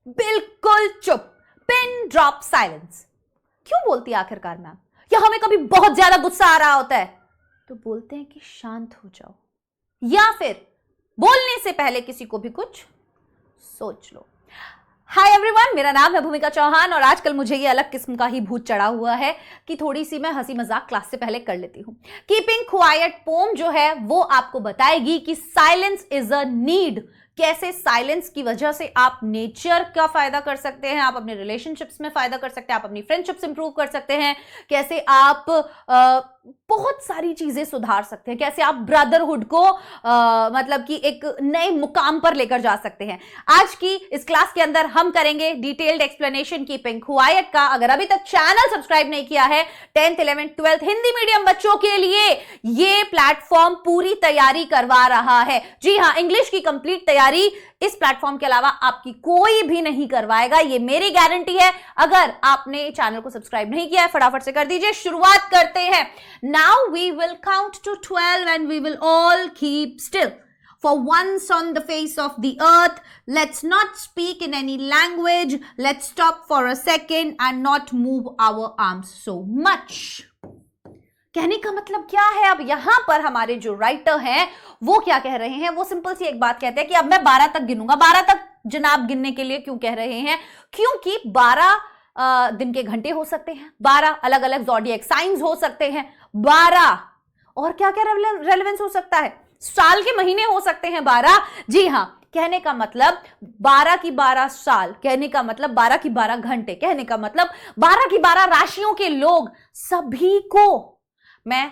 बिल्कुल चुप, pin drop silence. क्यों बोलती है आखिरकार मैम? या हमें कभी बहुत ज्यादा गुस्सा आ रहा होता है तो बोलते हैं कि शांत हो जाओ, या फिर बोलने से पहले किसी को भी कुछ सोच लो। हाय एवरीवन, मेरा नाम है भूमिका चौहान और आजकल मुझे ये अलग किस्म का ही भूत चढ़ा हुआ है कि थोड़ी सी मैं हंसी मजाक क्लास से पहले कर लेती हूं। कीपिंग क्वाइट पोम जो है वो आपको बताएगी कि साइलेंस इज अ नीड, कैसे साइलेंस की वजह से आप नेचर का फायदा कर सकते हैं, आप अपने रिलेशनशिप्स में फायदा कर सकते हैं, आप अपनी फ्रेंडशिप्स इंप्रूव कर सकते हैं, कैसे आप बहुत सारी चीजें सुधार सकते हैं, कैसे आप ब्रदरहुड को मतलब कि एक नए मुकाम पर लेकर जा सकते हैं। आज की इस क्लास के अंदर हम करेंगे डिटेल्ड एक्सप्लेनेशन कीपिंग क्वाइट का। अगर अभी तक चैनल सब्सक्राइब नहीं किया है, 10th 11th 12th Hindi medium बच्चों के लिए ये प्लेटफॉर्म पूरी तैयारी करवा रहा है। जी हां, इंग्लिश की कंप्लीट तैयारी इस प्लेटफॉर्म के अलावा आपकी कोई भी नहीं करवाएगा, ये मेरी गारंटी है। अगर आपने चैनल को सब्सक्राइब नहीं किया है फटाफट से कर दीजिए। शुरुआत करते हैं। Now we will count to 12 and we will all keep still. For once on the face of the earth, let's not speak in any language. Let's stop for a second and not move our arms so much. कहने का मतलब क्या है? अब यहां पर हमारे जो राइटर हैं वो क्या कह रहे हैं? वो सिंपल सी एक बात कहते हैं कि अब मैं 12 तक गिनूंगा। 12 तक जनाब गिनने के लिए क्यों कह रहे हैं? क्योंकि 12 दिन के घंटे हो सकते हैं, 12 अलग अलग ज़ोडिएक साइंस हो सकते हैं, 12 और क्या क्या रेलेवेंस हो सकता है, साल के महीने हो सकते हैं 12। जी हां, कहने का मतलब 12 की 12 साल, कहने का मतलब 12 की 12 घंटे, कहने का मतलब 12 की 12 राशियों के लोग, सभी को मैं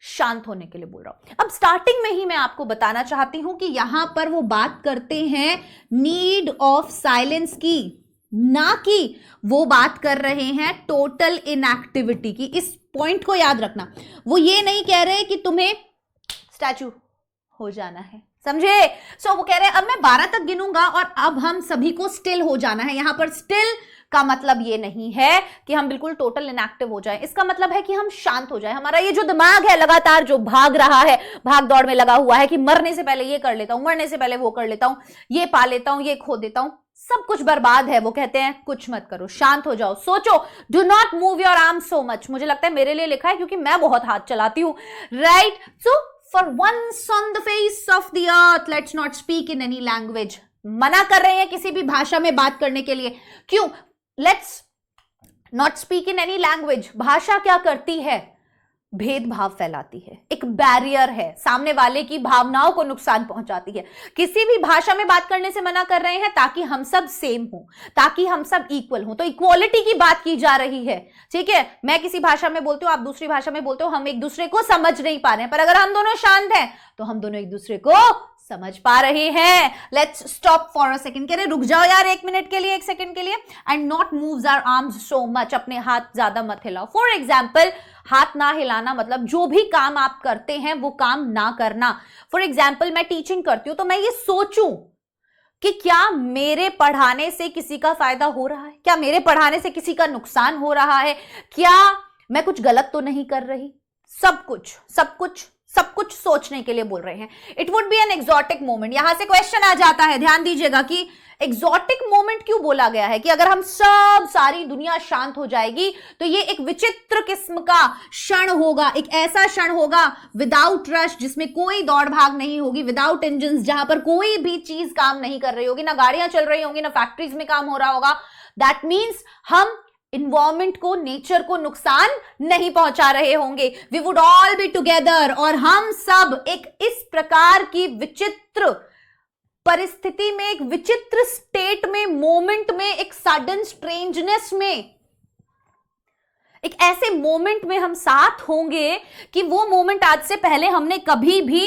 शांत होने के लिए बोल रहा हूं। अब स्टार्टिंग में ही मैं आपको बताना चाहती हूं कि यहां पर वो बात करते हैं नीड ऑफ साइलेंस की, ना कि वो बात कर रहे हैं टोटल इनएक्टिविटी की। इस पॉइंट को याद रखना। वो ये नहीं कह रहे कि तुम्हें स्टैचू हो जाना है, समझे? सो वो कह रहे हैं अब मैं 12 तक गिनूंगा और अब हम सभी को स्टिल हो जाना है। यहां पर स्टिल का मतलब ये नहीं है कि हम बिल्कुल टोटल इनएक्टिव हो जाएं। इसका मतलब है कि हम शांत हो जाएं। हमारा ये जो दिमाग है लगातार जो भाग रहा है, भाग दौड़ में लगा हुआ है कि मरने से पहले ये कर लेता हूं, मरने से पहले वो कर लेता हूं, ये पा लेता हूं, ये खो देता हूं, सब कुछ बर्बाद है। वो कहते हैं कुछ मत करो, शांत हो जाओ, सोचो, do not move your arm so much. मुझे लगता है मेरे लिए लिखा है क्योंकि मैं बहुत हाथ चलाती हूं, right? So for once on the face of the earth, let's not speak in any language. मना कर रहे हैं किसी भी भाषा में बात करने के लिए। क्यों? Let's not speak in any language. भाषा क्या करती है? भेदभाव फैलाती है, एक बैरियर है, सामने वाले की भावनाओं को नुकसान पहुंचाती है। किसी भी भाषा में बात करने से मना कर रहे हैं ताकि हम सब सेम हो, ताकि हम सब इक्वल हो। तो इक्वालिटी की बात की जा रही है, ठीक है? मैं किसी भाषा में बोलती हूँ, आप दूसरी भाषा में बोलते हो, हम एक दूसरे को समझ नहीं पा रहे हैं, पर अगर हम दोनों शांत हैं तो हम दोनों एक दूसरे को समझ पा रहे हैं। Let's stop for a second. कह रहे रुक जाओ यार, 1 मिनट के लिए, 1 सेकंड के लिए। And not moves our arms so much, अपने हाथ ज्यादा मत हिलाओ। फॉर एग्जाम्पल, हाथ ना हिलाना मतलब जो भी काम आप करते हैं वो काम ना करना। फॉर एग्जाम्पल, मैं टीचिंग करती हूं तो मैं ये सोचूं कि क्या मेरे पढ़ाने से किसी का फायदा हो रहा है, क्या मेरे पढ़ाने से किसी का नुकसान हो रहा है, क्या मैं कुछ गलत तो नहीं कर रही। सब कुछ सोचने के लिए बोल रहे हैं। It would be an exotic moment. यहां से क्वेश्चन आ जाता है, ध्यान दीजिएगा कि एक्सोटिक मोमेंट क्यों बोला गया है? कि अगर हम सारी दुनिया शांत हो जाएगी तो ये एक विचित्र किस्म का क्षण होगा, एक ऐसा क्षण होगा विदाउट रश, जिसमें कोई दौड़ भाग नहीं होगी, विदाउट इंजन्स, जहां पर कोई भी चीज काम नहीं कर रही होगी, ना गाड़ियां चल रही होंगी, ना फैक्ट्रीज में काम हो रहा होगा। दैट मीन्स हम इन्वायरमेंट को, नेचर को नुकसान नहीं पहुंचा रहे होंगे। We would all be together, और हम सब एक इस प्रकार की विचित्र परिस्थिति में, एक विचित्र स्टेट में, मोमेंट में, एक सडन स्ट्रेंजनेस में, एक ऐसे मोमेंट में हम साथ होंगे कि वो मोमेंट आज से पहले हमने कभी भी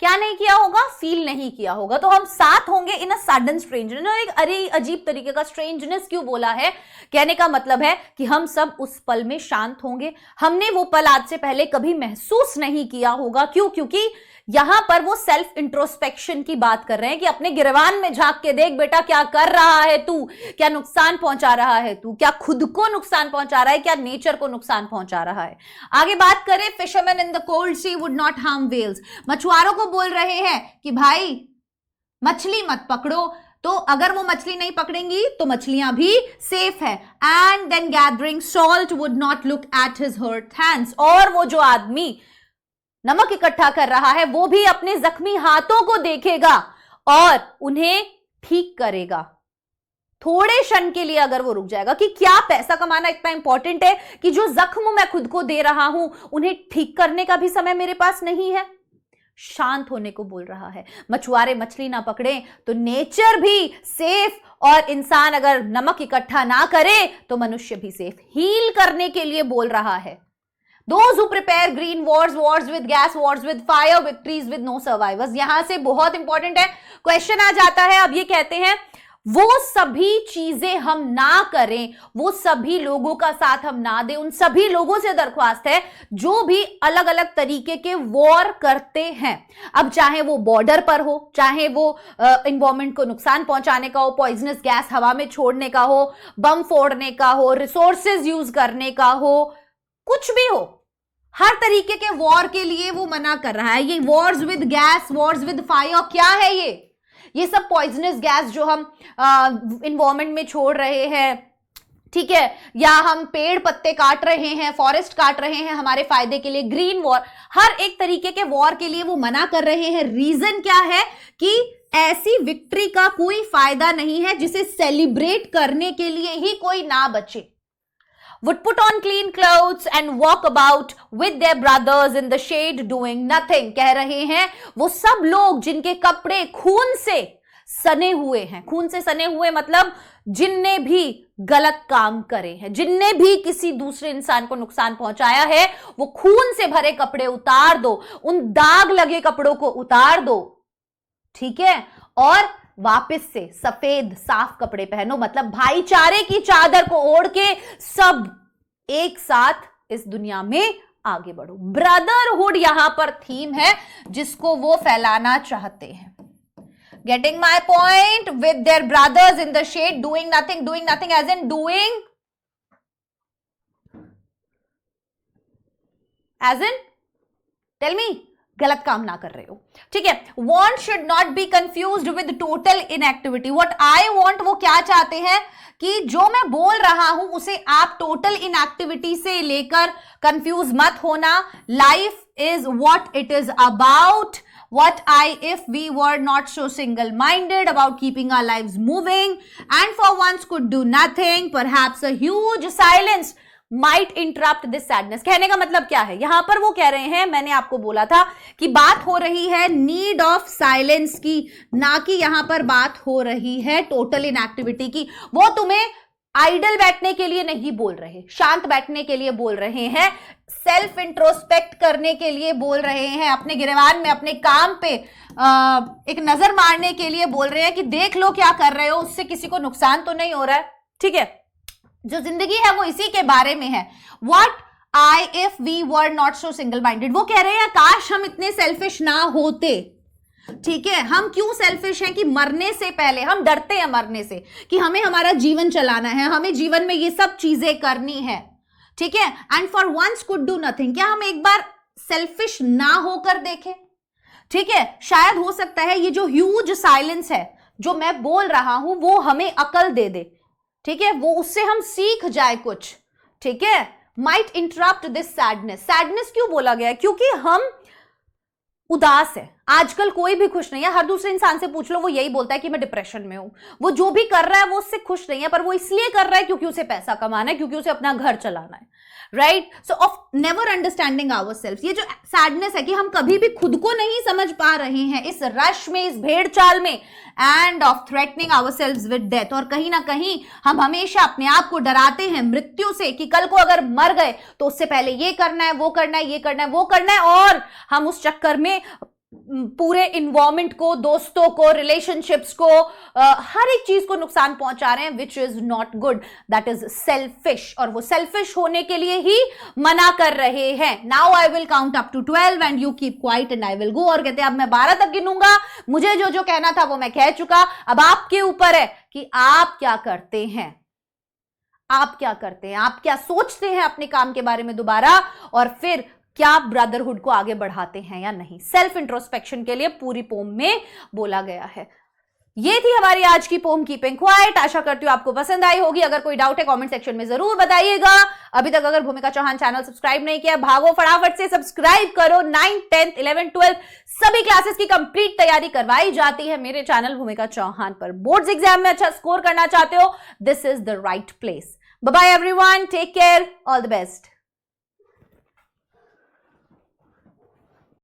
क्या नहीं किया होगा, फील नहीं किया होगा। तो हम साथ होंगे इन अ सडन स्ट्रेंजनेस। एक अरे अजीब तरीके का स्ट्रेंजनेस क्यों बोला है? कहने का मतलब है कि हम सब उस पल में शांत होंगे। हमने वो पल आज से पहले कभी महसूस नहीं किया होगा। क्यों? क्योंकि यहां पर वो सेल्फ इंट्रोस्पेक्शन की बात कर रहे हैं कि अपने गिरवान में झांक के देख बेटा, क्या कर रहा है तू, क्या नुकसान पहुंचा रहा है तू, क्या खुद को नुकसान पहुंचा रहा है, क्या नेचर को नुकसान पहुंचा रहा है। आगे बात करें, fisherman in the cold sea would not harm whales. मछुआरों को बोल रहे हैं कि भाई मछली मत पकड़ो, तो अगर वो मछली नहीं पकड़ेंगी तो मछलियां भी सेफ है। And then gathering salt would not look at his hurt hands, और वो जो आदमी नमक इकट्ठा कर रहा है वो भी अपने जख्मी हाथों को देखेगा और उन्हें ठीक करेगा। थोड़े क्षण के लिए अगर वो रुक जाएगा कि क्या पैसा कमाना इतना इंपॉर्टेंट है कि जो जख्म मैं खुद को दे रहा हूं उन्हें ठीक करने का भी समय मेरे पास नहीं है। शांत होने को बोल रहा है। मछुआरे मछली ना पकड़े तो नेचर भी सेफ, और इंसान अगर नमक इकट्ठा ना करे तो मनुष्य भी सेफ। हील करने के लिए बोल रहा है। Those who prepare green wars, wars with gas, wars with fire, victories with no survivors। यहां से बहुत इंपॉर्टेंट है, क्वेश्चन आ जाता है। अब ये कहते हैं वो सभी चीजें हम ना करें, वो सभी लोगों का साथ हम ना दें, उन सभी लोगों से दरख्वास्त है जो भी अलग अलग तरीके के वॉर करते हैं। अब चाहे वो बॉर्डर पर हो, चाहे वो एनवायरमेंट को नुकसान पहुंचाने का हो, पॉइजनस गैस हवा में छोड़ने का हो, बम फोड़ने का हो, रिसोर्सेज यूज करने का हो, कुछ भी हो, हर तरीके के वॉर के लिए वो मना कर रहा है। ये Wars with gas, Wars with fire, क्या है ये सब पॉइजनस गैस जो हम एनवायरमेंट में छोड़ रहे हैं, ठीक है, या हम पेड़ पत्ते काट रहे हैं, फॉरेस्ट काट रहे हैं हमारे फायदे के लिए, ग्रीन वॉर, हर एक तरीके के वॉर के लिए वो मना कर रहे हैं। रीजन क्या है कि ऐसी विक्ट्री का कोई फायदा नहीं है जिसे सेलिब्रेट करने के लिए ही कोई ना बचे। Would put on clean clothes and walk about with their brothers in the shade doing nothing। कह रहे हैं वो सब लोग जिनके कपड़े खून से सने हुए हैं। खून से सने हुए मतलब जिनने भी गलत काम करे हैं, जिनने भी किसी दूसरे इंसान को नुकसान पहुंचाया है, वो खून से भरे कपड़े उतार दो, उन दाग लगे कपड़ों को उतार दो, ठीक है, और वापस से सफेद साफ कपड़े पहनो। मतलब भाईचारे की चादर को ओढ़ के सब एक साथ इस दुनिया में आगे बढ़ो। ब्रदरहुड यहां पर थीम है जिसको वो फैलाना चाहते हैं। Getting my point? With their brothers in the shade doing nothing as in doing, as in tell me, गलत काम ना कर रहे हो, ठीक है। Want should not be confused with total inactivity. What I want, वो क्या चाहते हैं कि जो मैं बोल रहा हूं उसे आप टोटल इनएक्टिविटी से लेकर कंफ्यूज मत होना। Life is what it is about. What if we were not so single-minded about keeping our lives moving and for once could do nothing, perhaps a huge silence might interrupt this sadness। कहने का मतलब क्या है? यहां पर वो कह रहे हैं, मैंने आपको बोला था कि बात हो रही है नीड ऑफ साइलेंस की, ना कि यहां पर बात हो रही है टोटल इनएक्टिविटी की। वो तुम्हें आइडल बैठने के लिए नहीं बोल रहे, शांत बैठने के लिए बोल रहे हैं, सेल्फ इंट्रोस्पेक्ट करने के लिए बोल रहे हैं, अपने गिरवान में अपने काम पे एक नजर मारने के लिए बोल रहे हैं कि देख लो क्या कर रहे हो, उससे किसी को नुकसान तो नहीं हो रहा है, ठीक है। जो जिंदगी है वो इसी के बारे में है। What I if we were not so single minded, वो कह रहे हैं काश हम इतने सेल्फिश ना होते, ठीक है। हम क्यों सेल्फिश हैं कि मरने से पहले हम डरते हैं, मरने से, कि हमें हमारा जीवन चलाना है, हमें जीवन में ये सब चीजें करनी है, ठीक है। And for once could do nothing, क्या हम एक बार सेल्फिश ना होकर देखें, ठीक है। शायद हो सकता है ये जो ह्यूज साइलेंस है जो मैं बोल रहा हूं वो हमें अकल दे दे, ठीक है, वो उससे हम सीख जाए कुछ, ठीक है। Might interrupt this sadness. Sadness क्यों बोला गया है? क्योंकि हम उदास है। आजकल कोई भी खुश नहीं है। हर दूसरे इंसान से पूछ लो, वो यही बोलता है कि मैं डिप्रेशन में हूं। वो जो भी कर रहा है वो उससे खुश नहीं है, पर वो इसलिए कर रहा है क्योंकि उसे पैसा कमाना है, क्योंकि उसे अपना घर चलाना है, right. So of never understanding ourselves, ये जो सैडनेस है कि हम कभी भी खुद को नहीं समझ पा रहे हैं इस रश में, इस भेड़ चाल में, end of threatening ourselves with death. और कहीं ना कहीं हम हमेशा अपने आप को डराते हैं मृत्यु से कि कल को अगर मर गए तो उससे पहले ये करना है, वो करना है, ये करना है, वो करना है, और हम उस चक्कर में पूरे इन्वायरमेंट को, दोस्तों को, रिलेशनशिप्स को, हर एक चीज को नुकसान पहुंचा रहे हैं, which is not good, that is selfish. और वो सेल्फिश होने के लिए ही मना कर रहे हैं। Now I will count up to 12 and you keep quiet and I will go. और कहते हैं अब मैं 12 तक गिनूंगा, मुझे जो जो कहना था वो मैं कह चुका, अब आपके ऊपर है कि आप क्या करते हैं, आप क्या करते हैं, आप क्या सोचते हैं अपने काम के बारे में दोबारा, और फिर क्या ब्रदरहुड को आगे बढ़ाते हैं या नहीं। सेल्फ इंट्रोस्पेक्शन के लिए पूरी पोम में बोला गया है। ये थी हमारी आज की पोम कीपिंग क्वाइट। आशा करती हूँ आपको पसंद आई होगी। अगर कोई डाउट है कमेंट सेक्शन में जरूर बताइएगा। अभी तक अगर भूमिका चौहान चैनल सब्सक्राइब नहीं किया, भागो फटाफट से सब्सक्राइब करो। 9th 10th 11th 12th सभी क्लासेस की कंप्लीट तैयारी करवाई जाती है मेरे चैनल भूमिका चौहान पर। बोर्ड्स एग्जाम में अच्छा स्कोर करना चाहते हो, this is the right place. Bye bye everyone, take care, all the best.